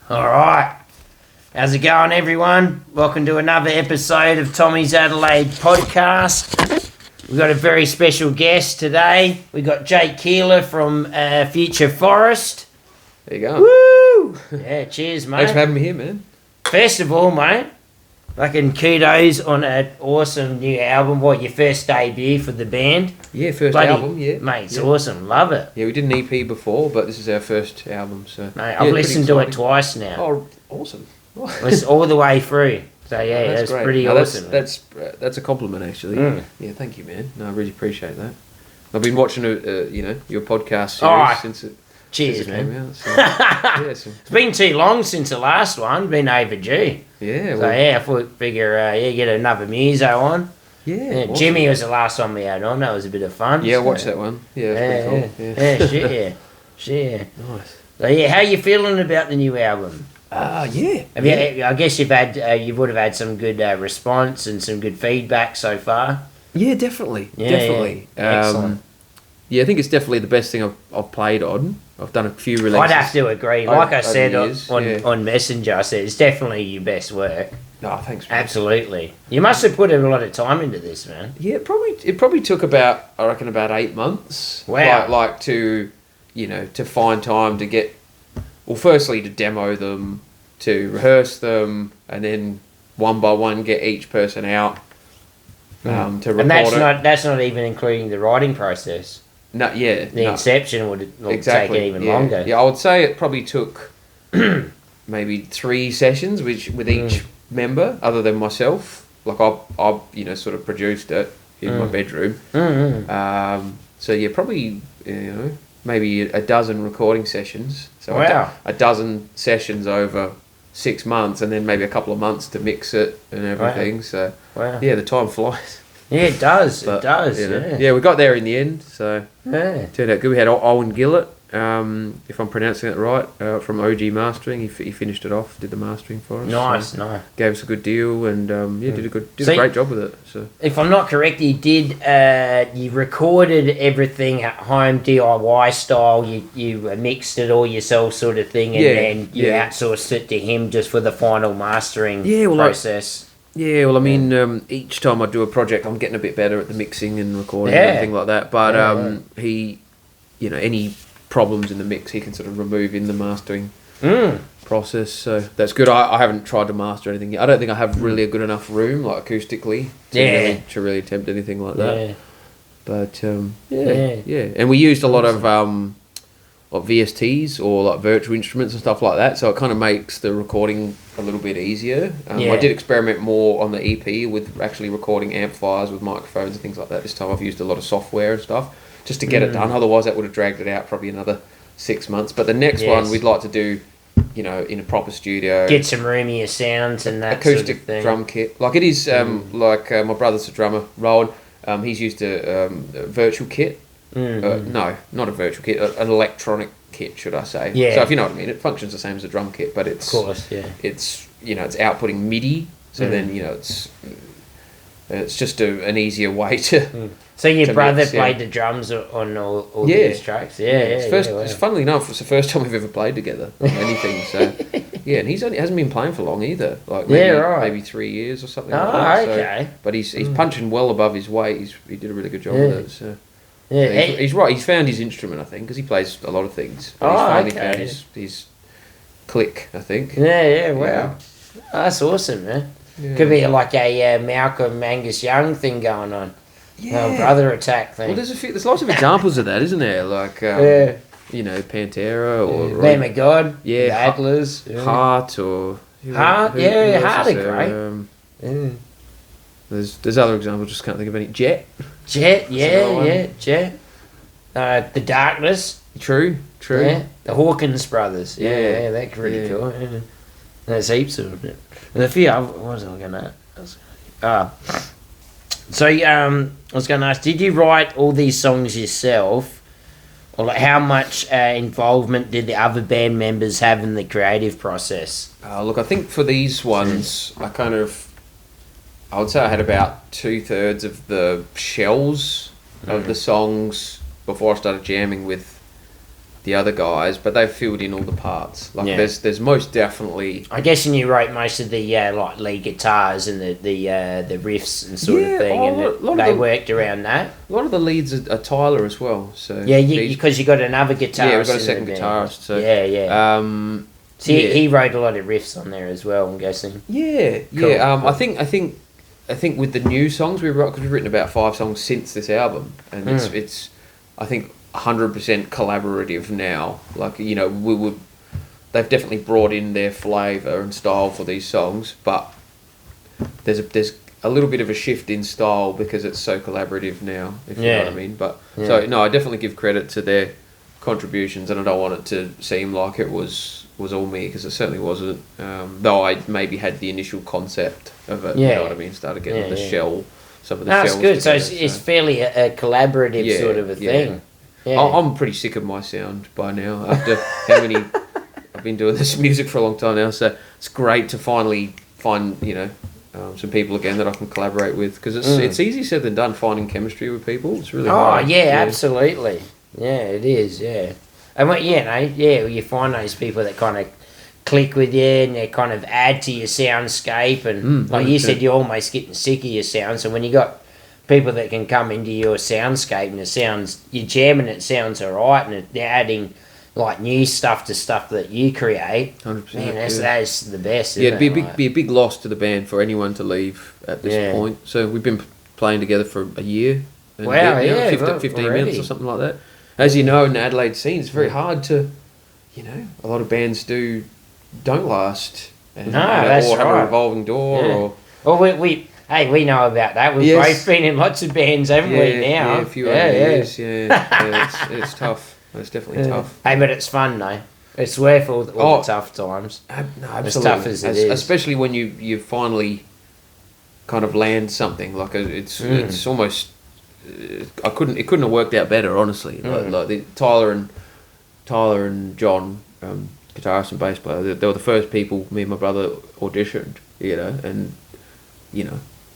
All right. How's it going, everyone? Welcome to another episode of Tommy's Adelaide podcast. We've got a very special guest today. We've got Jake Keeler from Future Forest. There you go. Woo! Yeah, cheers, mate. Thanks for having me here, man. First of all, mate, fucking kudos on an awesome new album. What, your first debut for the band? Yeah, first Bloody, album, yeah. Mate, it's yeah. awesome. Love it. Yeah, we did an EP before, but this is our first album, so... Mate, I've listened to it twice now. Oh, awesome. It's all the way through. So, yeah, that's great. pretty No, awesome. That's a compliment, actually. Mm. Yeah, thank you, man. No, I really appreciate that. I've been watching, your podcast series since it Cheers, came man. out. So, yeah, It's been too long since the last one. Been overdue. yeah, So, well, yeah, I figure, get another muso on. yeah. Awesome. Jimmy was the last one we had on. That was a bit of fun. Yeah, so. watch that one. Yeah, it's pretty cool. Yeah, shit, yeah. Shit, yeah. Nice. So, yeah, how you feeling about the new album? Yeah. I guess you would have had some good response and some good feedback so far. Yeah, definitely. Yeah, definitely. yeah. Excellent. Yeah, I think it's definitely the best thing I've played on. I've done a few releases. I'd have to agree. Like I said yeah. on Messenger, I said it's definitely your best work. Oh, thanks, man. Absolutely. You must have put a lot of time into this, man. Yeah, it probably took about 8 months. Wow. Like to find time to get, well, firstly to demo them, to rehearse them, and then one by one get each person out to record And it. that's not even including the writing process. No, yeah. The inception would exactly. take it even yeah. longer. Yeah, I would say it probably took maybe 3 sessions, with each member, other than myself. Like I sort of produced it in my bedroom. Mm-hmm. So yeah, probably maybe a dozen recording sessions. So wow. a dozen sessions over 6 months, and then maybe a couple of months to mix it and everything. Wow. So Wow. yeah, the time flies. Yeah, it does. But, it does. Yeah, we got there in the end. So Yeah. turned out good. We had Owen Gillett, if I'm pronouncing it right, from OG Mastering. He finished it off, did the mastering for us. Nice, so nice. gave us a good deal, and did So a great job with it. So if I'm not correct, you recorded everything at home DIY style. You mixed it all yourself, sort of thing, and then you outsourced it to him just for the final mastering process. Yeah, well, I mean, each time I do a project, I'm getting a bit better at the mixing and recording and everything like that. But he, any problems in the mix, he can sort of remove in the mastering process. So that's good. I haven't tried to master anything yet. I don't think I have really a good enough room, like acoustically, to really attempt anything like that. Yeah. But yeah, and we used a lot of like VSTs or like virtual instruments and stuff like that, so it kind of makes the recording a little bit easier. I did experiment more on the EP with actually recording amplifiers with microphones and things like that. This time I've used a lot of software and stuff just to get it done. Otherwise that would have dragged it out probably another 6 months. But the next one we'd like to do, in a proper studio. Get some roomier sounds and that acoustic sort of thing. drum kit. Like it is, like my brother's a drummer, Rowan. He's used a virtual kit. No, not a virtual kit, an electronic kit, should I say. Yeah. So if you know what I mean, it functions the same as a drum kit, but it's... Of course, yeah. It's, it's outputting MIDI, so then, it's just an easier way to... So your brother mix, played the drums on all these tracks? It's funnily enough, it's the first time we've ever played together on anything, so... Yeah, and hasn't been playing for long either. Like maybe 3 years or something like that. Okay. So, but he's punching well above his weight. He did a really good job with it, so... Yeah, So he's right. He's found his instrument, I think, because he plays a lot of things. But he's finally found his click, I think. Yeah. Wow, Oh, that's awesome, man. Yeah. Could be like a Malcolm Angus Young thing going on. Yeah. Brother attack thing. Well, there's lots of examples of that, isn't there? Like Pantera or Lamb of God. Yeah, the Atlas. Heart or Heart. who Heart else are is great. There's other examples. Just can't think of any. Jet. Jet. Jet. The Darkness. True. Yeah. The Hawkins brothers. Yeah, they're pretty cool. Yeah. There's heaps of it. And a few other, what was I looking at? So I was going to ask, did you write all these songs yourself? Or like how much involvement did the other band members have in the creative process? Look, I think for these ones, I would say I had about 2/3 of the shells of the songs before I started jamming with the other guys, but they've filled in all the parts. Like there's most definitely. I guess you wrote most of the like lead guitars and the riffs and sort of thing, and they worked around that. A lot of the leads are Tyler as well. So because you got another guitarist. Yeah, we've got a second guitarist. So So he wrote a lot of riffs on there as well, I'm guessing. Yeah, cool. I think with the new songs we've written about 5 songs since this album, and it's I think 100% collaborative now. Like they've definitely brought in their flavour and style for these songs, but there's a little bit of a shift in style because it's so collaborative now, if you know what I mean. But so no, I definitely give credit to their contributions, and I don't want it to seem like it was all me, because it certainly wasn't. Though I maybe had the initial concept of it, you know what I mean. Started getting the shell, some of the shells. That's good. So it's fairly a collaborative sort of a thing. Yeah. I'm pretty sick of my sound by now. After how many, I've been doing this music for a long time now, so it's great to finally find some people again that I can collaborate with, because it's easier said than done finding chemistry with people. It's really hard. Oh yeah, absolutely. Yeah, it is. Yeah, and you find those people that kind of click with you and they kind of add to your soundscape, and like you said, you're almost getting sick of your sound. So when you got people that can come into your soundscape and you're jamming, it sounds alright, and they're adding like new stuff to stuff that you create. 100%. Man, that's the best. Yeah, it'd be a big loss to the band for anyone to leave at this point. So we've been playing together for a year. And 15 minutes or something like that. As you know, in the Adelaide scene, it's very hard to, a lot of bands don't last. And, that's or have right. a revolving door. Hey, we know about that. We've both been in lots of bands, haven't we, now? Yeah, a few years, it's tough. It's definitely tough. Hey, but it's fun, though. It's worth all the tough times. No, absolutely. As tough as it is. Especially when you finally kind of land something. Like, it's almost... it couldn't have worked out better, honestly. Like Tyler and John, guitarist and bass player, they were the first people me and my brother auditioned, and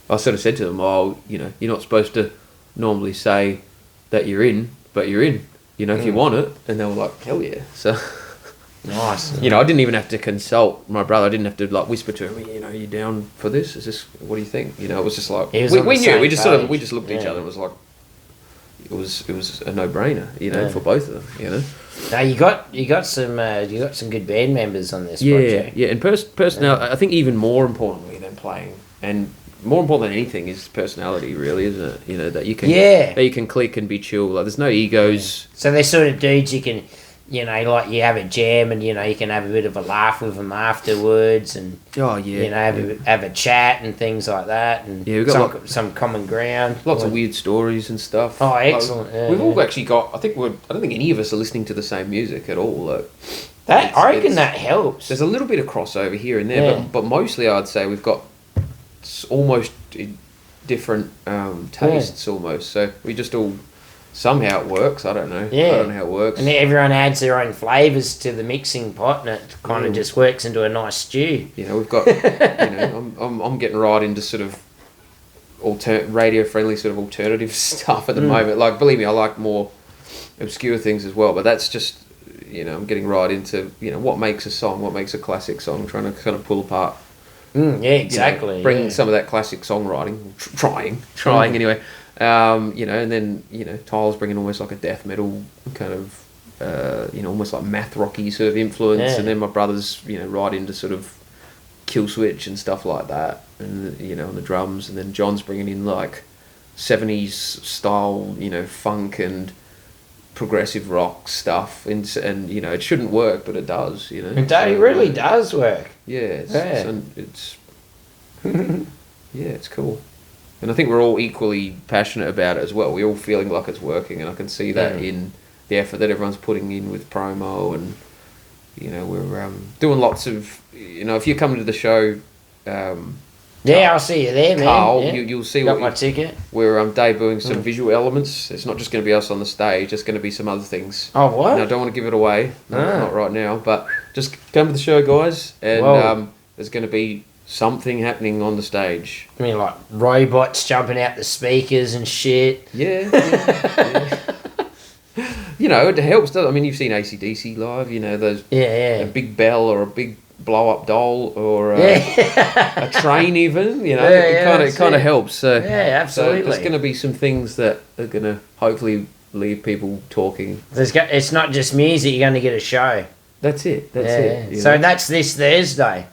I sort of said to them, you're not supposed to normally say that you're in, but you're in, if you want it. And they were like, hell yeah. So nice. I didn't even have to consult my brother. I didn't have to like whisper to him, are you down for this? What do you think? It was just like, we knew, we just looked at each other and it was like, it was a no-brainer, for both of them, Now you got some good band members on this project. Yeah, and personality. I think even more importantly than playing, and more important than anything, is personality. Really, isn't it? That you can click and be chill. Like there's no egos. So they're sort of dudes you can, like you have a jam and you can have a bit of a laugh with them afterwards, and have a chat and things like that, and we've got some common ground. Lots of weird stories and stuff. Oh, excellent! We've all actually got. I don't think any of us are listening to the same music at all. I reckon that helps. There's a little bit of crossover here and there, but mostly I'd say we've got almost different tastes almost. So we just all. Somehow it works. I don't know. Yeah. I don't know how it works. And everyone adds their own flavours to the mixing pot, and it kind of just works into a nice stew. We've got. I'm getting right into sort of radio friendly sort of alternative stuff at the moment. Like, believe me, I like more obscure things as well. But that's just I'm getting right into what makes a song, what makes a classic song. Trying to kind of pull apart. Exactly. Bring some of that classic songwriting. Trying anyway. And then Tyler's bringing almost like a death metal kind of, almost like math rocky sort of influence, and then my brother's right into sort of Kill Switch and stuff like that, and on the drums, and then John's bringing in like 70s style, funk and progressive rock stuff, and it shouldn't work, but it does, It really does work. Yeah, it's it's cool. And I think we're all equally passionate about it as well. We're all feeling like it's working, and I can see that in the effort that everyone's putting in with promo, and we're doing lots of if you're coming to the show, I'll see you there, man. Carl, you'll see. Got my ticket. We're debuting some visual elements. It's not just going to be us on the stage. It's going to be some other things. Oh, what? I don't want to give it away, not right now. But just come to the show, guys, and there's going to be something happening on the stage. I mean, like robots jumping out the speakers and shit. Yeah. you know, it helps. I mean, you've seen AC/DC live. You know, those a big bell or a big blow up doll or a train even. You know, it kind of helps. So absolutely. So there's going to be some things that are going to hopefully leave people talking. It's not just music. You're going to get a show. That's it. That's it. So that's this Thursday.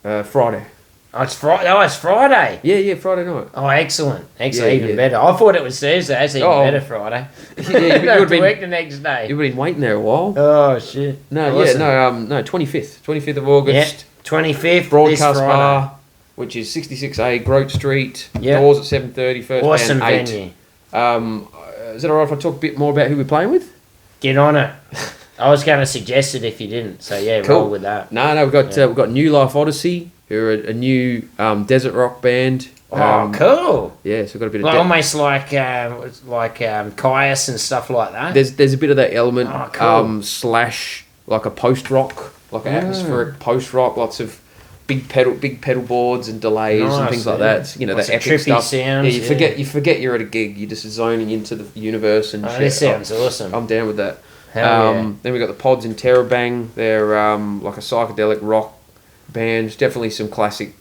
Friday. Oh, it's Friday. Oh, it's Friday. Yeah, Friday night. Oh, excellent. Even better. I thought it was Thursday. That's even better. Friday. You would be work the next day. You've been waiting there a while. Oh shit. No, awesome. 25th of August. 25th. Broadcast bar, which is 66A Grote Street. Doors at 7:30. First awesome band 8. venue. Is it alright if I talk a bit more about who we're playing with? Get on it. I was going to suggest it if you didn't. So cool. Roll with that. No, we've got New Life Odyssey, who are a new desert rock band. Cool. Yeah, so we've got a bit of almost like Caius and stuff like that. There's a bit of that element. Cool. Slash like a post rock, like an atmospheric post rock. Lots of big pedal boards and delays and things like that. You know, that epic stuff. Sounds, you forget you're at a gig. You're just zoning into the universe and shit. This sounds awesome. I'm down with that. Hell Then we got the Pods in Terabang. They're like a psychedelic rock band. Definitely some classic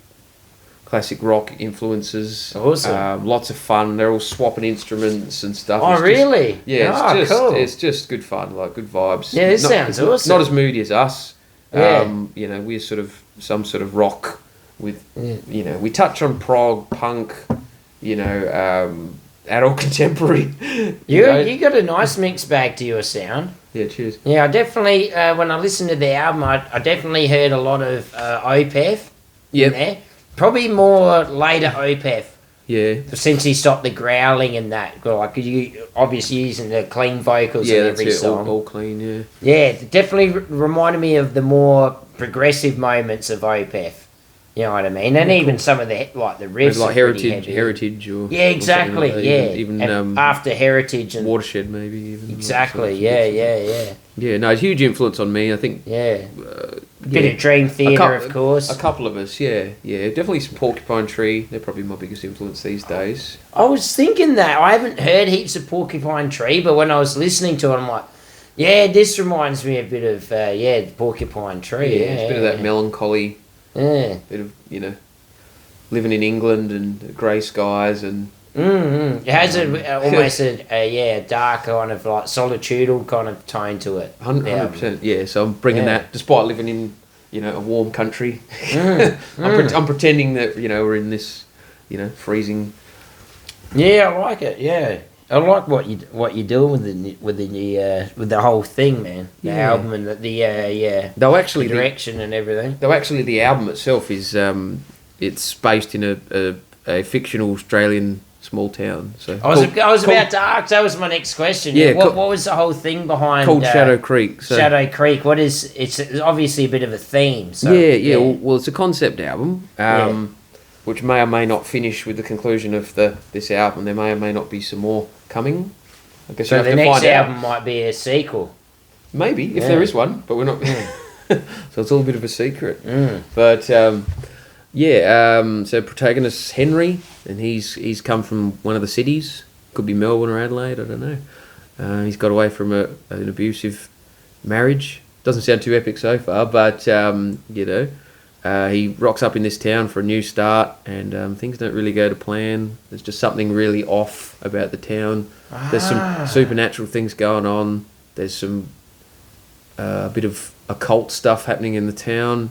rock influences. Awesome. Lots of fun. They're all swapping instruments and stuff. Oh, really? Cool. It's just good fun, like good vibes. Yeah, this sounds awesome. Not as moody as us. Yeah. You know, we're sort of some sort of rock with, you know, we touch on prog, punk, you know, adult contemporary. You got a nice mixed bag to your sound. Yeah, cheers. Yeah, I definitely, when I listened to the album, I definitely heard a lot of Opeth in there. Probably more later Opeth. Yeah. Since he stopped the growling and that. Like, you obviously using the clean vocals in every song. All clean, yeah. Yeah, it definitely reminded me of the more progressive moments of Opeth. You know what I mean? And even some of the, like, the riffs. Like Heritage or... Yeah, exactly, or even after Heritage and... Watershed, maybe, even. Exactly, yeah. Yeah, no, it's a huge influence on me, I think. Yeah. Bit of Dream Theater, of course. A couple of us, yeah. Definitely some Porcupine Tree. They're probably my biggest influence these days. I was thinking that. I haven't heard heaps of Porcupine Tree, but when I was listening to it, I'm like, yeah, this reminds me a bit of, Porcupine Tree. Yeah, it's a bit of that melancholy... Yeah. Bit of, you know, living in England and grey skies and... It has almost a dark kind of like solitudinal kind of tone to it. 100%, yeah. So I'm bringing that, despite living in, you know, a warm country. I'm pretending that, you know, we're in this, you know, freezing... Yeah, I like it, yeah. I like what you do with the whole thing, man. The album and They'll actually direction and everything. Though actually, the album itself is it's based in a fictional Australian small town. So I was about to ask. That was my next question. Yeah, what was the whole thing behind called Shadow Creek? So, Shadow Creek. What is? It's obviously a bit of a theme. So, Well, it's a concept album. Which may or may not finish with the conclusion of this album. There may or may not be some more coming. I guess so the next album might be a sequel. Maybe, if there is one, but we're not... So it's all a bit of a secret. But, so protagonist Henry, and he's come from one of the cities. Could be Melbourne or Adelaide, I don't know. He's got away from an abusive marriage. Doesn't sound too epic so far, but, you know... he rocks up in this town for a new start, and things don't really go to plan. There's just something really off about the town. There's some supernatural things going on. There's some a bit of occult stuff happening in the town.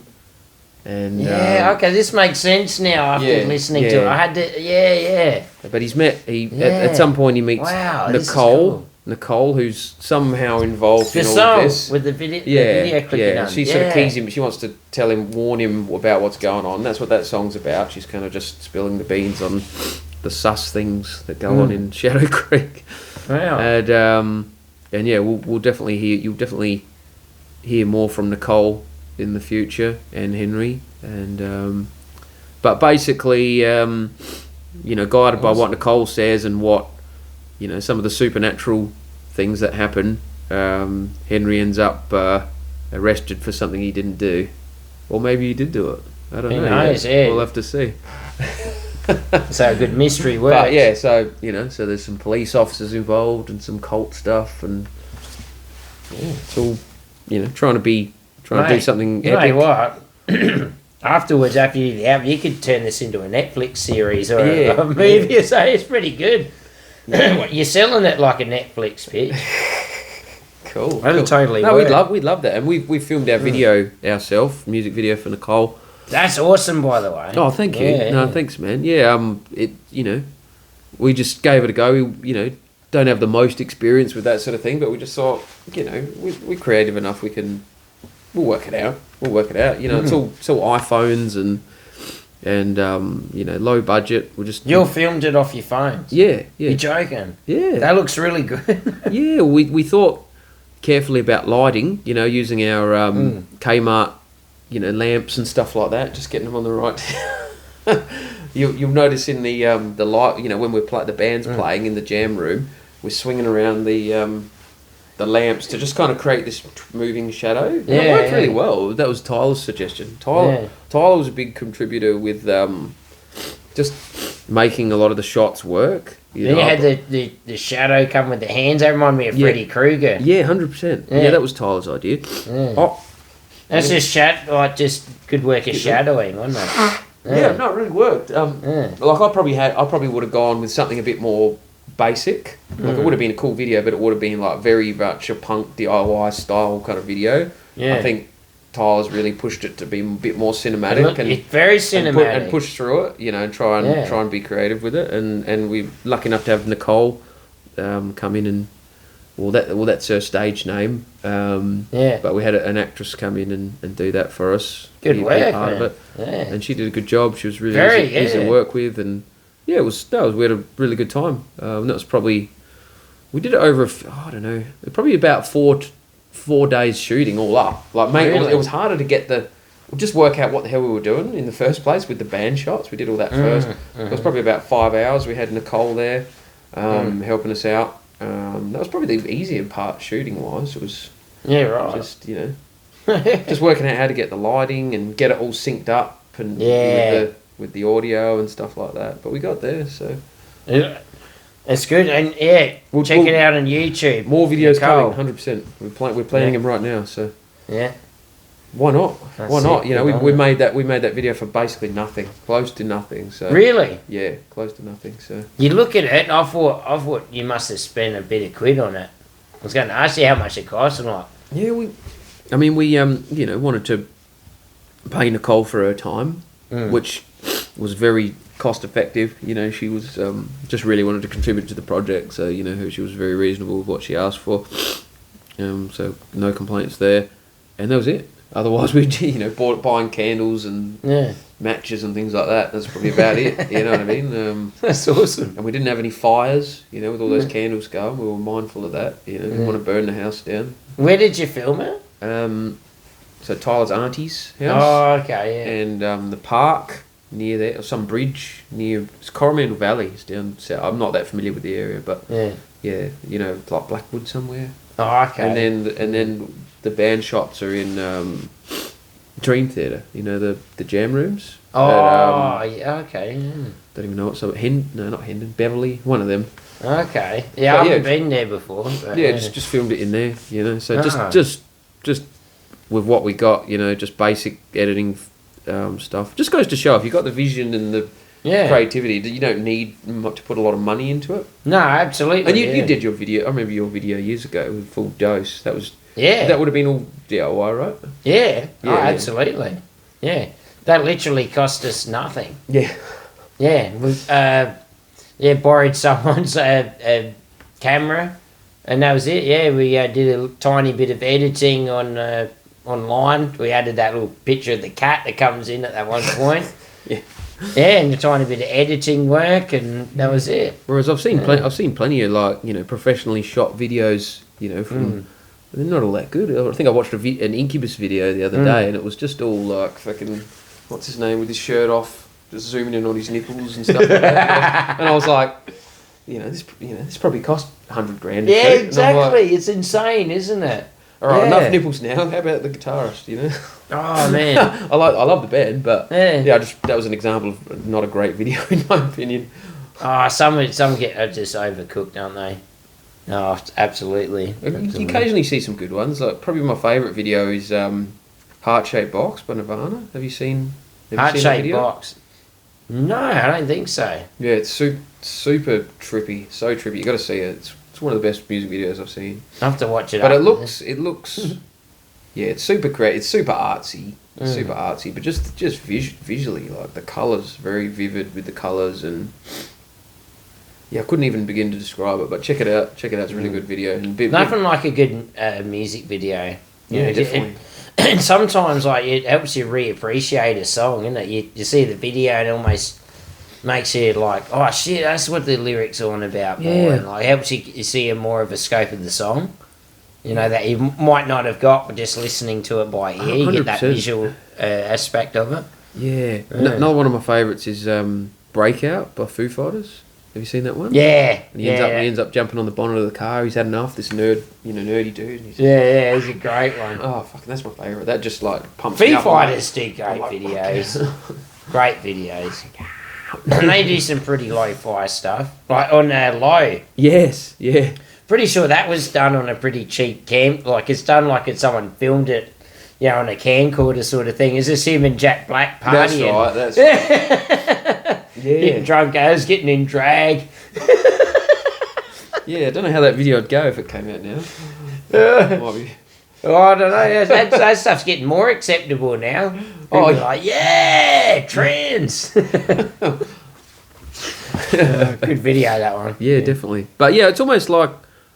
And okay, this makes sense now after listening to it. I had to, But at some point he meets Nicole, who's somehow involved in all of this. With the video clip. She sort of keys him. She wants to warn him about what's going on. That's what that song's about. She's kind of just spilling the beans on the sus things that go on in Shadow Creek. Wow. And we'll definitely hear. You'll definitely hear more from Nicole in the future and Henry. And but basically, guided by what Nicole says and what. You know, some of the supernatural things that happen, Henry ends up arrested for something he didn't do. Or maybe he did do it. I don't know. Who knows, yeah. We'll have to see. So a good mystery works. But so there's some police officers involved and some cult stuff and it's all, trying to do something you epic. know what? Afterwards, after you do the album, you could turn this into a Netflix series or a movie. Yeah. So it's pretty good. Yeah. You're selling it like a Netflix pitch. Cool. That'll totally No, work. we'd love that, and we filmed our video ourselves, music video for Nicole. That's awesome, by the way. Oh, thank you. Yeah, no, thanks, man. Yeah, we just gave it a go. We, don't have the most experience with that sort of thing, but we just thought, we're creative enough. We'll work it out. It's all iPhones and low budget. You filmed it off your phones. Yeah. You're joking. Yeah, that looks really good. Yeah, we thought carefully about lighting. using our Kmart, lamps and stuff like that. Just getting them on the right. You'll notice in the light, when the band's playing in the jam room, we're swinging around the lamps to just kind of create this moving shadow. And it worked really well. That was Tyler's suggestion. Tyler was a big contributor with just making a lot of the shots work. You had the shadow come with the hands. That reminded me of Freddy Krueger. Yeah, 100%. Yeah, that was Tyler's idea. Yeah. Oh, that's just good work of shadowing, wasn't it? Yeah, no, it really worked. Like I probably would have gone with something a bit more basic. Like it would have been a cool video, but it would have been like very much a punk DIY style kind of video. Yeah. I think Tyler's really pushed it to be a bit more cinematic and very cinematic and push through it. And try and be creative with it. And we're lucky enough to have Nicole come in and. Well, that's her stage name. But we had an actress come in and do that for us. Good work, part man. of it. Yeah. And she did a good job. She was really easy to work with, and we had a really good time. That was probably we did it over probably about 4 days shooting all up. Like, mate, it was harder to get just work out what the hell we were doing in the first place with the band shots. We did all that first. It was probably about 5 hours. We had Nicole there helping us out. That was probably the easier part shooting wise. It was just just working out how to get the lighting and get it all synced up and with the audio and stuff like that. But we got there, so it's good. And we'll check it out on YouTube. More videos coming, 100%. We're planning them right now, so why not? Why not? We made that video for basically nothing, close to nothing. So really, close to nothing. So you look at it, and I thought you must have spent a bit of quid on it. I was going to ask you how much it cost, and we wanted to pay Nicole for her time, which was very cost effective. She was just really wanted to contribute to the project, so she was very reasonable with what she asked for. So no complaints there, and that was it. Otherwise, we'd buying candles and matches and things like that. That's probably about it. You know what I mean? That's awesome. And we didn't have any fires. With all those candles going, we were mindful of that. We didn't want to burn the house down. Where did you film it? So Tyler's auntie's house. Oh, okay, yeah. And the park near there, or some bridge near Coromandel Valley. It's down south. I'm not that familiar with the area, but like Blackwood somewhere. Oh, okay. And then the band shots are in Dream Theatre. The jam rooms. Oh, okay. Yeah. Don't even know what. So not Hendon, Beverly, one of them. Okay. Yeah, I haven't been there before. But, just filmed it in there. So just with what we got, just basic editing stuff. Just goes to show if you've got the vision and the creativity, you don't need to put a lot of money into it. No, absolutely. And you did your video. I remember your video years ago with Full Dose. That was that would have been all DIY, right? Yeah. Absolutely. Yeah. That literally cost us nothing. Yeah. Yeah. We borrowed someone's camera, and that was it. Yeah, we did a tiny bit of editing online. We added that little picture of the cat that comes in at that one point. Yeah, and a tiny bit of editing work, and that was it. Whereas I've seen plenty of professionally shot videos, from they're not all that good. I think I watched an Incubus video the other day, and it was just all like fucking what's his name with his shirt off, just zooming in on his nipples and stuff like that. And I was like, this probably cost $100,000. Yeah, exactly. Like, it's insane, isn't it? All right, enough nipples now. How about the guitarist? Oh man, I love the band, but that was an example of not a great video in my opinion. Oh, some get just overcooked, aren't they? No, absolutely. You occasionally see some good ones. Like probably my favourite video is Heart Shaped Box by Nirvana. Have you seen Heart Shaped Box? No, I don't think so. Yeah, it's super trippy. So trippy. You got to see it. It's one of the best music videos I've seen. I have to watch it. But it looks yeah, it's super creative. It's super artsy. Super artsy, but just visually, like the colours, very vivid with the colours, and yeah, I couldn't even begin to describe it. But check it out. Check it out. It's a really good video. And nothing like a good music video. Yeah, definitely. And sometimes, like, it helps you reappreciate a song, isn't it? You see the video and it almost makes you like, oh shit, that's what the lyrics are on about. More. Yeah. And like helps you see more of a scope of the song. You know, that you might not have got, but just listening to it by ear, you get that 100%. visual aspect of it. Yeah. Another one of my favourites is Breakout by Foo Fighters. Have you seen that one? Yeah. And he ends up jumping on the bonnet of the car. He's had enough. This nerdy dude. Yeah, it's a great one. Oh, fucking, that's my favourite. That just like pumps me Foo up. Fighters do great videos. Great videos. And they do some pretty lo-fi stuff. Like on Low. Yes, yeah. Pretty sure that was done on a pretty cheap cam. Like it's done like if someone filmed it, you know, on a camcorder sort of thing. Is this him and Jack Black partying? That's right. Yeah. Getting drunk as, getting in drag. Yeah, I don't know how that video would go if it came out now. Might be. Oh, I don't know. That stuff's getting more acceptable now. People are like, yeah, trends. Good video, that one. Yeah, definitely. But yeah, it's almost like,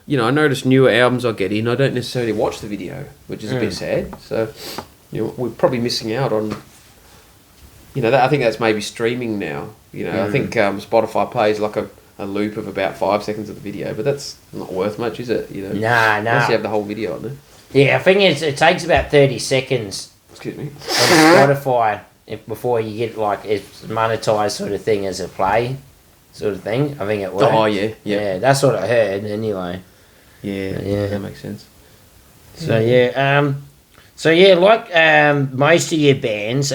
you know, I notice newer albums I get in, I don't necessarily watch the video, which is a bit sad. So, you know, we're probably missing out on, you know, I think that's maybe streaming now. You know, I think Spotify plays like a loop of about 5 seconds of the video, but that's not worth much, is it? You know, Nah. unless you have the whole video on there. Yeah, I think it takes about 30 seconds Excuse me. on Spotify before you get like it's monetized sort of thing as a play sort of thing. I think it works. Oh yeah. Yeah, that's what I heard anyway. Yeah, that makes sense. So like most of your bands,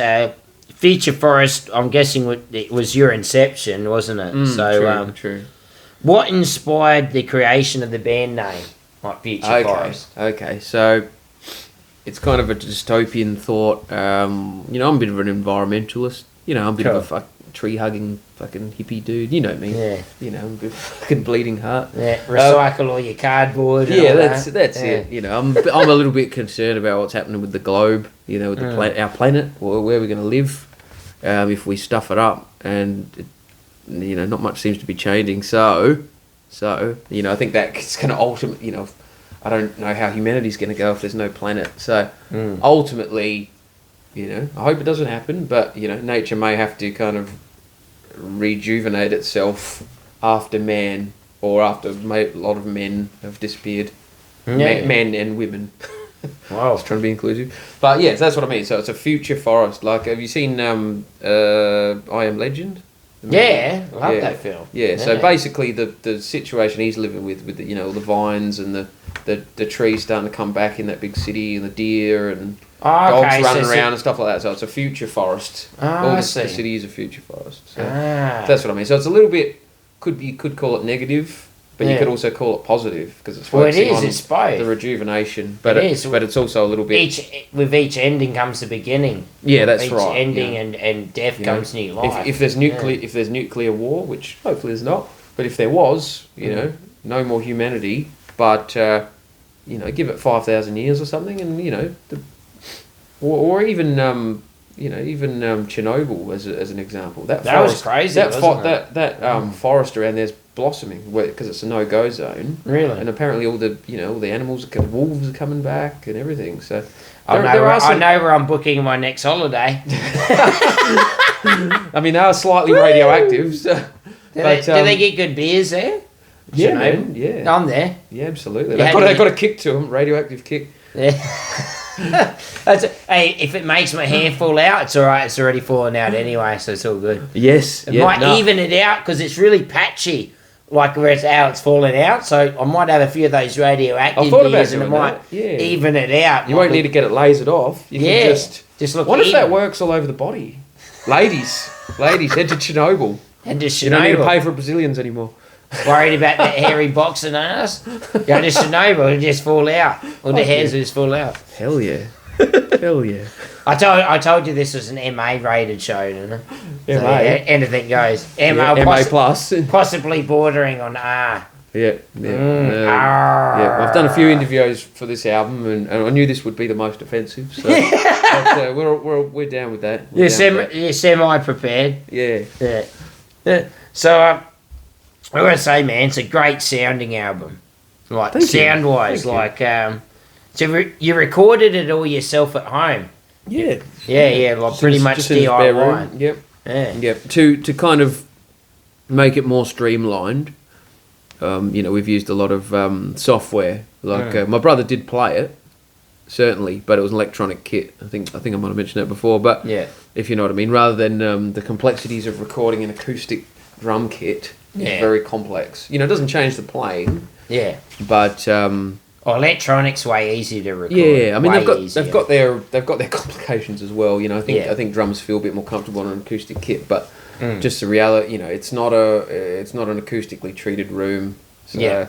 Future Forest, I'm guessing it was your inception, wasn't it? True. What inspired the creation of the band name, like Future Forest? Okay, so it's kind of a dystopian thought. You know, I'm a bit of an environmentalist. You know, I'm a bit of a tree-hugging fucking hippie dude. You know me. Yeah. You know, I'm a bit fucking bleeding heart. Yeah, recycle all your cardboard. Yeah, and all that's it. You know, I'm a little bit concerned about what's happening with the globe. You know, with the our planet, or where we're going to live, if we stuff it up, and you know, not much seems to be changing. So you know, I think that's going to ultimately, you know, I don't know how humanity's going to go if there's no planet. So ultimately, you know, I hope it doesn't happen, but you know, nature may have to kind of rejuvenate itself after man, or after a lot of men have disappeared. Men and women. Wow. I was trying to be inclusive. But yeah, that's what I mean. So it's a future forest. Like, have you seen I Am Legend? Yeah, I love that film. Yeah, so basically the situation he's living with the, you know, the vines and the trees starting to come back in that big city, and the deer and dogs running around and stuff like that. So it's a future forest. The city is a future forest. So that's what I mean. So it's a little bit, you could call it negative, but you could also call it positive, because it's focusing on it's both. the rejuvenation. But it's also a little bit... With each ending comes the beginning. Yeah, that's each right. Each ending and death comes new life. If there's nuclear war, which hopefully there's not, but if there was, you know, no more humanity, but you know, give it 5,000 years or something, and you know, or even Chernobyl as an example. That forest, was crazy. That forest around there's blossoming because it's a no-go zone. Really, and apparently all the animals, wolves are coming back and everything. So I know where I'm booking my next holiday. I mean, they are slightly radioactive. So, do they get good beers there? Yeah, man, yeah. I'm there. Yeah, absolutely. They've got a kick to them, radioactive kick. Yeah. Hey, if it makes my hair fall out, it's all right. It's already fallen out anyway, so it's all good. Yes. It might even it out because it's really patchy, like where it's falling out. So I might have a few of those radioactive beers, and it might even it out. You won't need to get it lasered off. You can just look. What if that works all over the body? Ladies, head to Chernobyl. And just You don't need to pay for Brazilians anymore. Worried about that hairy boxing ass? Go to Chernobyl and just fall out. Or the hairs will just fall out. Hell yeah. Hell yeah. I told you this was an MA rated show, didn't I? MA? So, anything goes. MA plus. Possibly bordering on R. Yeah. I've done a few interviews for this album, and I knew this would be the most offensive. So but, we're down with that. You're semi prepared. Yeah. So I gotta say, man, it's a great sounding album. Like sound wise, so you recorded it all yourself at home. Yeah. Like pretty much DIY. Yep. Yeah. To kind of make it more streamlined. We've used a lot of software. Like my brother did play it, certainly, but it was an electronic kit. I think I might have mentioned that before. But if you know what I mean, rather than the complexities of recording an acoustic drum kit, it's very complex. It doesn't change the playing. Yeah. But electronic's way easier to record. Yeah, I mean they've got their complications as well. I think drums feel a bit more comfortable on an acoustic kit, but. Just the reality, it's not an acoustically treated room. So,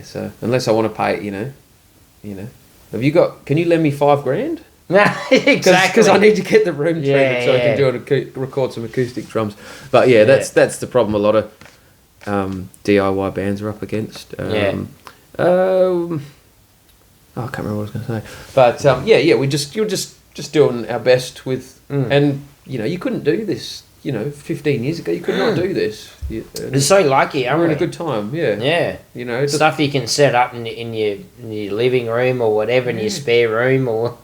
so unless I want to pay, have you got? Can you lend me $5,000? Exactly. Because I need to get the room treated so I can record some acoustic drums. But that's the problem. A lot of DIY bands are up against. I can't remember what I was going to say. But you're just doing our best with, and you couldn't do this. 15 years ago, you could not do this. We're so lucky, aren't we? We're in a good time, yeah. Yeah. Stuff you can set up in your living room or whatever, in your spare room, or,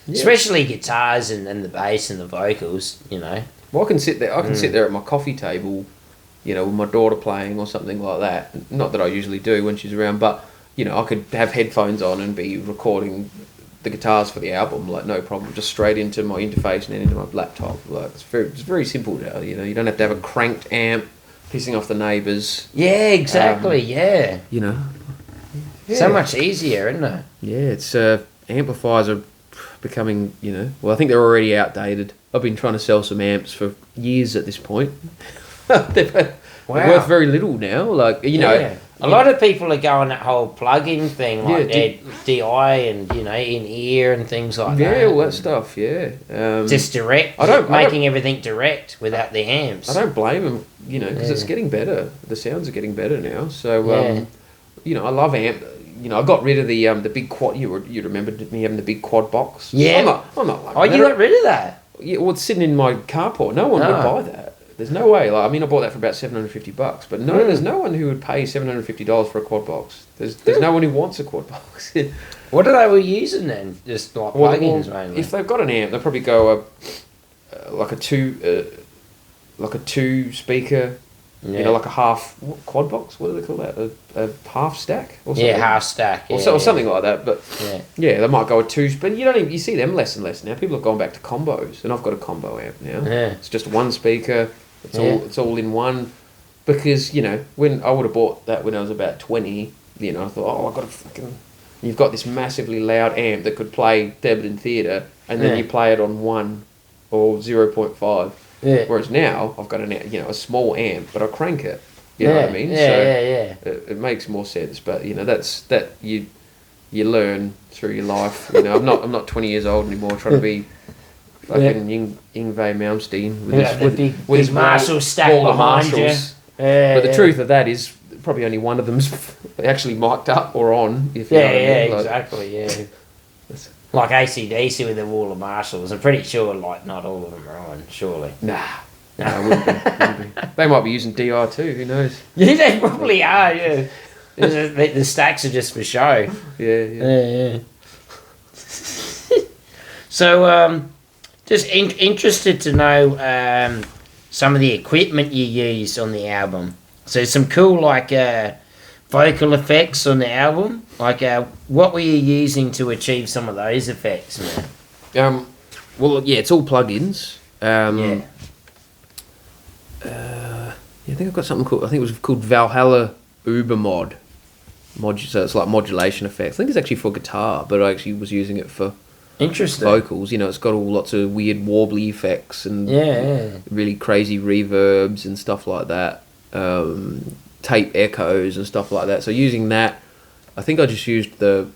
especially guitars and the bass and the vocals, Well, I can sit there. Sit there at my coffee table, with my daughter playing or something like that. Not that I usually do when she's around, but, I could have headphones on and be recording the guitars for the album, like no problem, just straight into my interface and then into my laptop. Like it's very simple now. You don't have to have a cranked amp pissing off the neighbours. Yeah, exactly. So much easier, isn't it? Yeah, it's amplifiers are becoming. I think they're already outdated. I've been trying to sell some amps for years at this point. They're worth very little now. A lot of people are going that whole plug-in thing, like DI and in-ear and things like that. Yeah, all that stuff. Yeah, just direct. Making everything direct without the amps. I don't blame them, because it's getting better. The sounds are getting better now. So, I love amp. I got rid of the big quad. You remember me having the big quad box? Yeah, I'm not like. Oh, you got rid of that? Yeah, well, it's sitting in my carport. No one would buy that. There's no way. I bought that for about $750, but there's no one who would pay $750 for a quad box. There's no one who wants a quad box. What are they using then? Just like plugins mainly. If they've got an amp, they'll probably go like a two speaker. Like a half quad box. What do they call that? A half stack or something. Yeah, half stack. Or something like that. But they might go with two. But you see them less and less now. People have gone back to combos, and I've got a combo amp now. Yeah. It's just one speaker. It's all in one, because when I would have bought that when I was about 20, I thought, I've got you've got this massively loud amp that could play Debenham Theatre, and then you play it on 1 or 0.5. Yeah. Whereas now I've got a small amp, but I crank it. You know what I mean? It makes more sense, but that's you learn through your life. I'm not 20 years old anymore trying to be. Fucking Yngwie Malmsteen with his Marshall stack behind you. But the truth of that is probably only one of them's actually mic'd up or on. If you know what I mean. Exactly. Yeah, like AC/DC with the wall of Marshalls. I'm pretty sure not all of them are on. Surely. Nah, it wouldn't be. They might be using DI too. Who knows? Yeah, they probably are. Yeah, the stacks are just for show. Yeah. So just interested to know some of the equipment you used on the album. So some cool vocal effects on the album. What were you using to achieve some of those effects, man? It's all plugins. I think I've got something called. I think it was called Valhalla Uber Mod. So it's like modulation effects. I think it's actually for guitar, but I actually was using it for. Interesting. Vocals, it's got all lots of weird warbly effects and really crazy reverbs and stuff like that. tape echoes and stuff like that. So using that, I think I just used the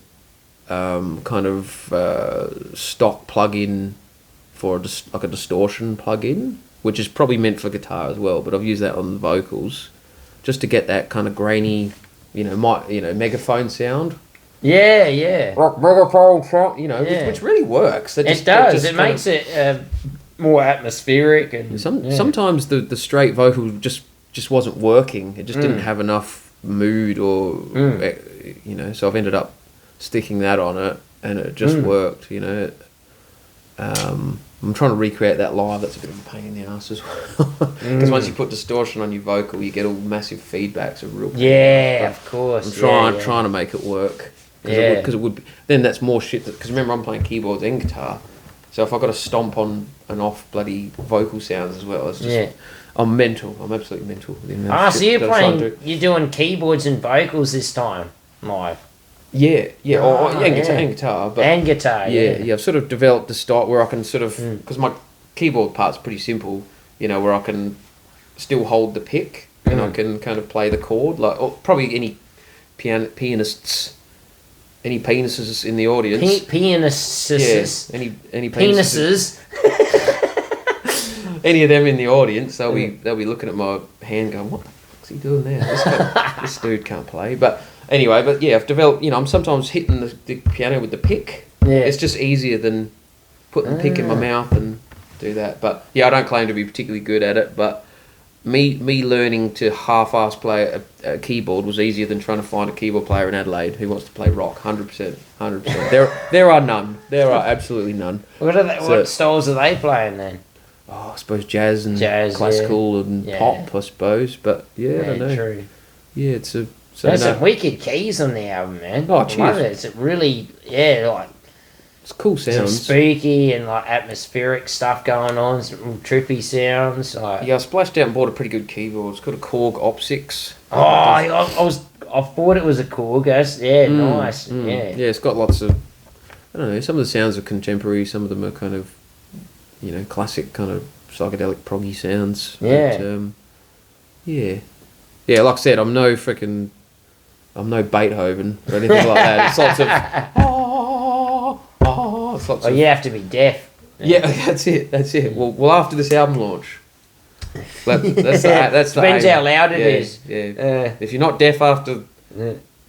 kind of stock plug-in for like a distortion plug-in, which is probably meant for guitar as well, but I've used that on the vocals just to get that kind of grainy, megaphone sound. Yeah, yeah. Megaphone sound, which really works. It does. It makes it more atmospheric. And sometimes the straight vocal just wasn't working. It just didn't have enough mood or, so I've ended up sticking that on it, and it just worked, I'm trying to recreate that live. That's a bit of a pain in the ass as well. Because once you put distortion on your vocal, you get all massive feedbacks of real pain. Yeah, of course. I'm trying to make it work. Because it would be, then that's more shit. Because remember, I'm playing keyboards and guitar. So if I've got to stomp on and off bloody vocal sounds as well, it's just... I'm mental. I'm absolutely mental. So you're doing keyboards and vocals this time, live? Yeah, and guitar. And guitar, yeah. I've sort of developed the style where I can sort of, because my keyboard part's pretty simple, where I can still hold the pick and I can kind of play the chord, probably any pianists, any penises in the audience. Pianists. Yeah, any penises. Penises. Any of them in the audience, they'll be looking at my hand going, what the fuck's he doing there? This dude can't play. But anyway, I've developed, I'm sometimes hitting the piano with the pick. Yeah. It's just easier than putting the pick in my mouth and do that. But yeah, I don't claim to be particularly good at it, but me learning to half-ass play a keyboard was easier than trying to find a keyboard player in Adelaide who wants to play rock. 100%. There are none. There are absolutely none. What styles are they playing then? I suppose jazz and classical and pop, I suppose. But I don't know. True. Yeah, it's a... There's some wicked keys on the album, man. Oh, I love it. It's really, it's cool sounds. Some spooky and atmospheric stuff going on. Some real trippy sounds. I splashed out and bought a pretty good keyboard. It's called a Korg Op6. I thought it was a Korg. Nice. Yeah. Yeah, it's got lots of... I don't know. Some of the sounds are contemporary. Some of them are kind of... classic kind of psychedelic proggy sounds. Yeah. But, yeah, like I said, I'm no Beethoven or anything like that. It's lots of... you have to be deaf. Yeah, that's it. Well, after this album launch, that's depends how loud it is. Yeah. If you're not deaf after,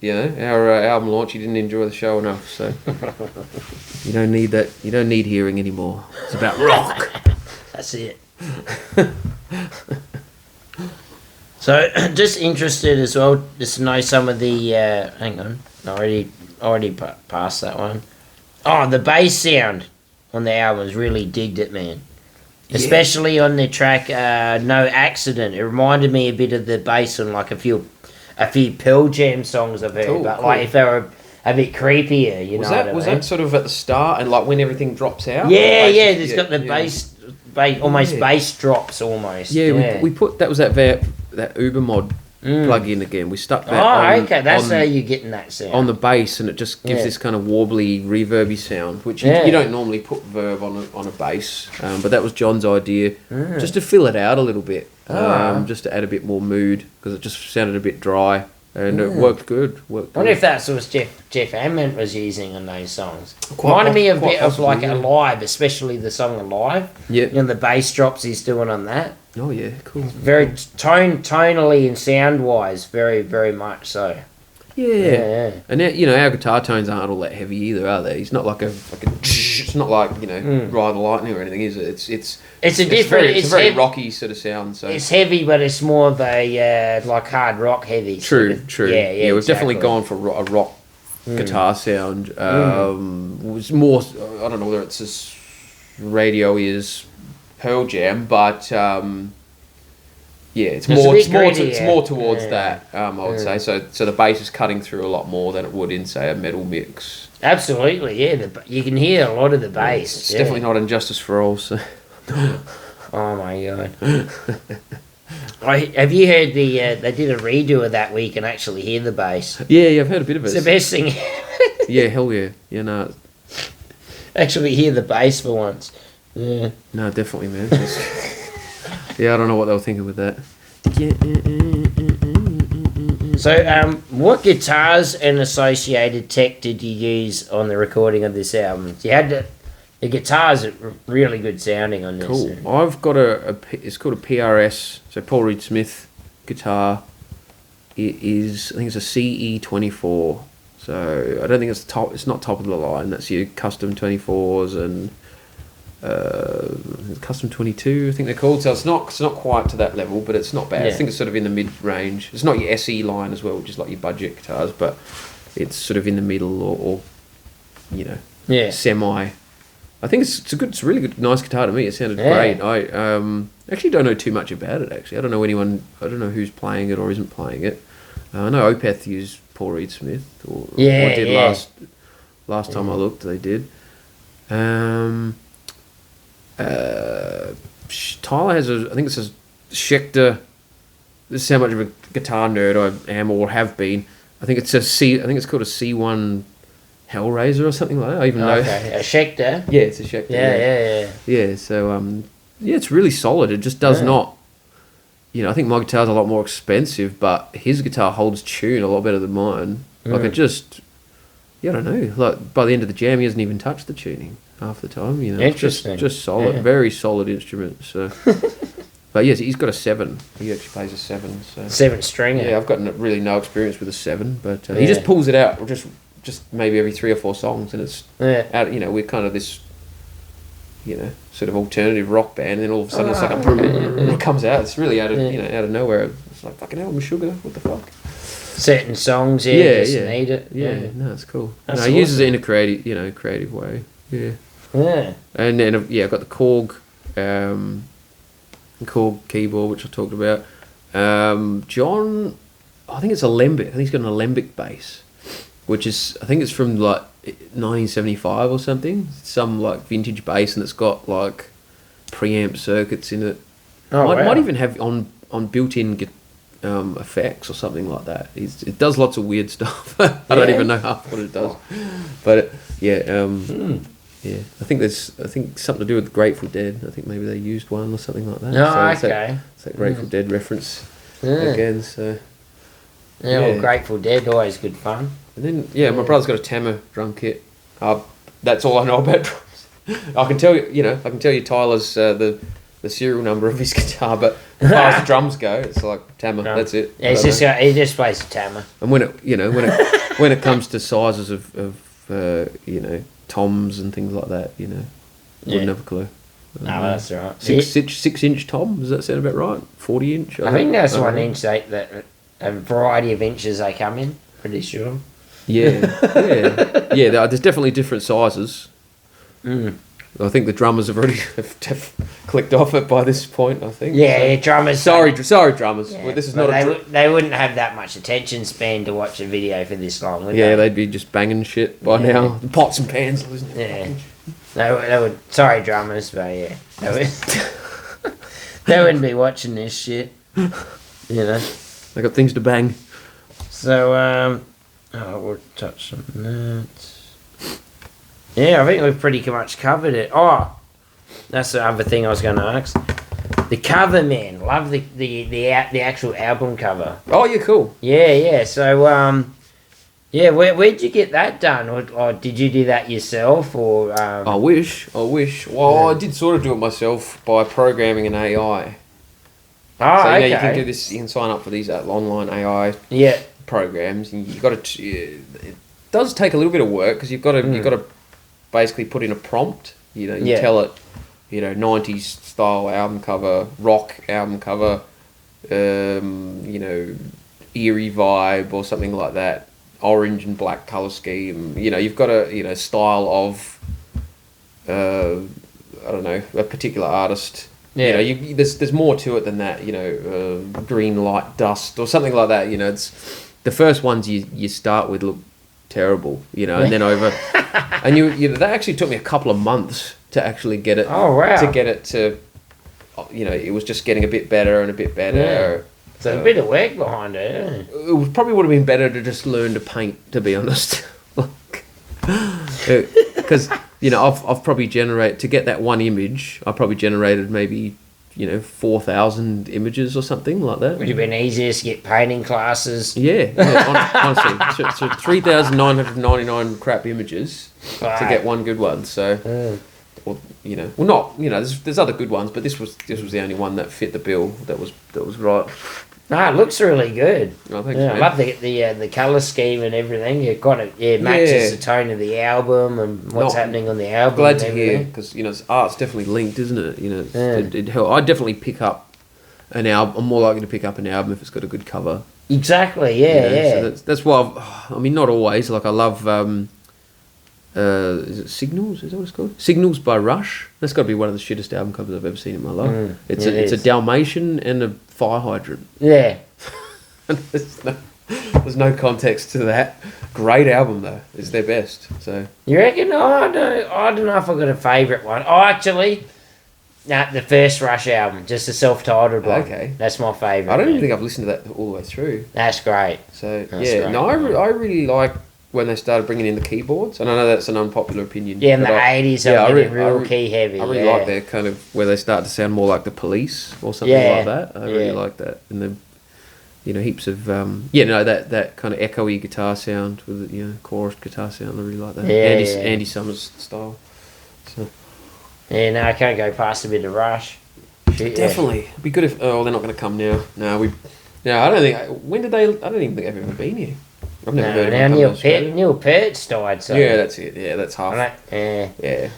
our album launch, you didn't enjoy the show enough. So you don't need that. You don't need hearing anymore. It's about rock. That's it. So, just interested as well, just to know some of the. Hang on, I already passed that one. Oh, the bass sound on the albums really digged it, man. Yeah. Especially on the track "No Accident." It reminded me a bit of the bass on a few Pearl Jam songs I've heard, cool. If they were a bit creepier, Was that sort of at the start and when everything drops out? Yeah, it's got the bass, almost bass drops almost. Yeah, we put that was that Uber mod plug-in again. We stuck that okay, that's how you're getting that sound. On the bass, and it just gives this kind of warbly, reverby sound, which you don't normally put verb on a bass. But that was John's idea, just to fill it out a little bit, just to add a bit more mood, because it just sounded a bit dry. And it worked good. I wonder if that's what Jeff Ament was using on those songs. Reminded me a bit of Alive, especially the song Alive. Yeah. The bass drops he's doing on that. Oh yeah, cool. Very tonally and sound wise, very very much so. Yeah. And our guitar tones aren't all that heavy either, are they? He's not like a it's not like Ride the Lightning or anything, is it? It's a very rocky sort of sound. So it's heavy, but it's more of a hard rock heavy. True. Yeah, we've definitely gone for a rock guitar sound. It was more. I don't know whether it's as radio-y as Pearl Jam, but it's more towards that. I would say so the bass is cutting through a lot more than it would in, say, a metal mix. Absolutely, yeah. You can hear a lot of the bass. It's definitely not Injustice for All. So. Oh my god! Have you heard they did a redo of that where you can actually hear the bass? Yeah, I've heard a bit of it. It's the best thing. Yeah, hell yeah. Yeah, no. Actually hear the bass for once. Yeah. No, definitely, man. I don't know what they were thinking with that. So, what guitars and associated tech did you use on the recording of this album? You had the guitars are really good sounding on this. Cool. I've got it's called a PRS, so Paul Reed Smith guitar. It is, I think it's a CE24. So I don't think it's top. It's not top of the line. That's your custom 24s and custom 22. I think they're called. So it's not quite to that level, but it's not bad. Yeah. I think it's sort of in the mid range. It's not your SE line as well, which is like your budget guitars, but it's sort of in the middle or semi. I think it's a really good, nice guitar to me. It sounded great. I actually don't know too much about it. Actually, I don't know who's playing it or isn't playing it. I know Opeth used Paul Reed Smith, or did last time I looked. They did. Tyler has I think it's a Schecter. This is how much of a guitar nerd I am or have been. I think it's called a C1 Hellraiser or something like that. I even know. Okay, a Schecter. Yeah, it's a Schecter. Yeah. So it's really solid. It just does not. I think my guitar's a lot more expensive, but his guitar holds tune a lot better than mine. Like it just, I don't know. Like by the end of the jam, he hasn't even touched the tuning half the time. Interesting. It's just solid, very solid instrument. So, but yes, he's got a 7. He actually plays a 7. So 7 stringer. Yeah, I've got really no experience with a 7, but he just pulls it out just maybe every 3 or 4 songs, and it's out. We're kind of this. Sort of alternative rock band, and then all of a sudden it's like it comes out. It's really out of nowhere. It's like fucking hell, I'm sugar. What the fuck? Certain songs, need it. Yeah, no, it's cool. That's he uses it in a creative way. Yeah. Yeah. And then I've got the Korg keyboard, which I talked about. John, I think it's Alembic. I think he's got an Alembic bass, which is, I think it's from like 1975 or something. Some like vintage bass, and it's got like preamp circuits in it. Might even have on built-in effects or something like that. It does lots of weird stuff. I don't even know half what it does, but I think something to do with Grateful Dead. I think maybe they used one or something like that. It's that Grateful Dead reference again. So well, Grateful Dead, always good fun. And then my brother's got a Tama drum kit. That's all I know about drums. I can tell you Tyler's the serial number of his guitar, but as far as the drums go, it's like Tama. That's it. Yeah, he just plays a Tama. And when it comes to sizes of toms and things like that, wouldn't have a clue. No, that's all right. 6-inch tom. Does that sound about right? 40-inch. I think that's 1 inch. That a variety of inches they come in. Pretty sure. Yeah. There's definitely different sizes. I think the drummers have already clicked off it by this point. I think. Yeah, drummers. Sorry, drummers. Yeah, well, this is not. not. They wouldn't have that much attention span to watch a video for this long, would they? they? They'd be just banging shit by now. Pots and pans, isn't it? Yeah. They would. Sorry, drummers, but they wouldn't be watching this shit. They got things to bang. So we'll touch on that. Yeah, I think we've pretty much covered it. Oh, that's the other thing I was going to ask. The cover, man. Love the actual album cover. Oh, yeah, cool. Yeah. So, where'd you get that done? Or did you do that yourself? Or I wish. Well, I did sort of do it myself by programming an AI. Oh, so, okay. You can do this. You can sign up for these online AI programs, and you got to. It does take a little bit of work because you've got to basically put in a prompt. You tell it, 90s style album cover, rock album cover, eerie vibe or something like that, orange and black color scheme. You've got a style of, I don't know, a particular artist. Yeah. There's more to it than that. Green light dust or something like that. It's the first ones you start with look terrible. And then over, and that actually took me a couple of months to actually get it. Oh wow! To get it to, it was just getting a bit better and a bit better. Yeah. So a bit of work behind it. It probably would have been better to just learn to paint, to be honest. Because I've probably to get that one image, I probably generated maybe 4,000 images or something like that. Would have been easier to get painting classes. Yeah, honestly, so 3,999 crap images to get one good one. So, there's other good ones, but this was the only one that fit the bill. That was right. No, it looks really good. I think I love the colour scheme and everything. It kind of matches the tone of the album and what's happening on the album. Glad to hear, because art's definitely linked, isn't it? It helps. I'd definitely pick up an album. I'm more likely to pick up an album if it's got a good cover. Exactly. Yeah. So that's why. Not always. Like I love. Is it Signals? Is that what it's called? Signals by Rush. That's got to be one of the shittest album covers I've ever seen in my life. It's a Dalmatian and a fire hydrant. Yeah. There's no context to that. Great album though. It's their best. So you reckon? I don't know if I've got a favourite one. The first Rush album, just the self-titled one. Okay. That's my favourite. I don't even think I've listened to that all the way through. That's great. So I really like when they started bringing in the keyboards, and I know that's an unpopular opinion. Yeah, in the 80s, they were real key heavy. I really like their kind of where they start to sound more like the Police or something like that. I really like that, and the heaps of that kind of echoey guitar sound with chorus guitar sound. I really like that. Andy Summers style. So. Yeah, no, I can't go past a bit of Rush. Definitely, it'd be good if. Oh, they're not going to come now. No, I don't think. When did they? I don't even think they've ever been here. I've never heard of Neil Peart's died, so... Yeah, that's it. Yeah, that's half. Yeah.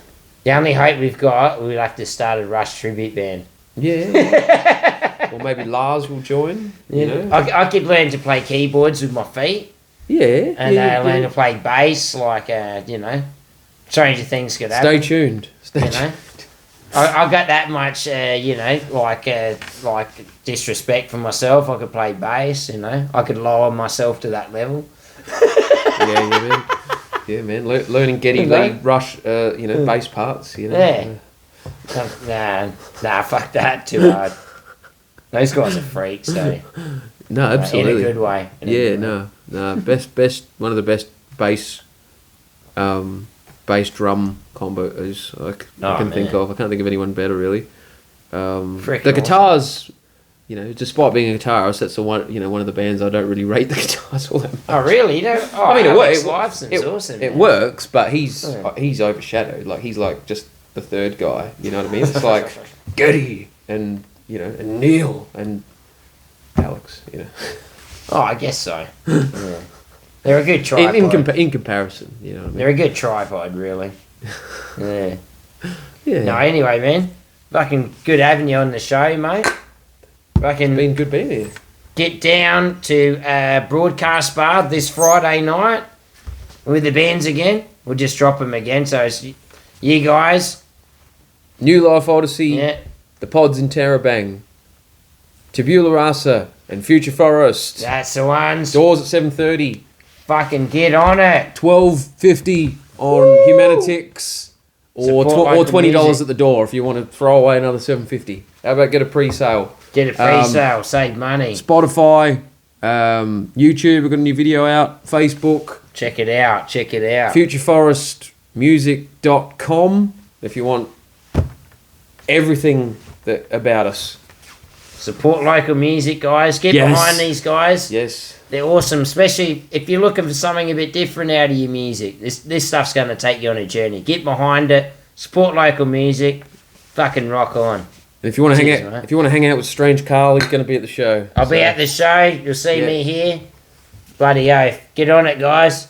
The only hope we'll have to start a Rush tribute band. Yeah. Or maybe Lars will join, I could learn to play keyboards with my feet. Yeah. And learn to play bass, stranger things could happen. Stay tuned. I got that much, disrespect for myself. I could play bass, I could lower myself to that level. Yeah, man. Learning Geddy Lee Rush, bass parts, Yeah. Nah, fuck that, too hard. Those guys are freaks, so. No, absolutely. In a good way. Best, one of the best bass drum combos I can think of. I can't think of anyone better, really. The guitars, despite being a guitarist, that's the one. One of the bands I don't really rate the guitars all that much. Oh, really? It works. Awesome. It works, but he's overshadowed. Like he's like just the third guy. You know what I mean? It's like Geddy and and Neil and Alex. Oh, I guess so. Yeah. They're a good tripod. In comparison, you know what I mean? They're a good tripod, really. Yeah. Yeah. No, anyway, man. Fucking good having you on the show, mate. Fucking been good being here. Get down to Broadcast Bar this Friday night with the bands again. We'll just drop them again. So it's you guys. New Life Odyssey. The Pods in Terabang. Tabula Rasa and Future Forest. That's the ones. Doors at 7:30. Fucking get on it. $12.50 on Humanitix, or $20 at the door if you want to throw away another $7.50. How about get a pre-sale? Get a pre-sale, save money. Spotify, YouTube. We've got a new video out. Facebook. Check it out. FutureForestMusic.com if you want everything about us. Support local music, guys. Get behind these guys. Yes. They're awesome, especially if you're looking for something a bit different out of your music. This stuff's going to take you on a journey. Get behind it. Support local music. Fucking rock on. And if you want to hang out with Strange Carl, he's going to be at the show. I'll be at the show. You'll see me here. Bloody oath. Get on it, guys.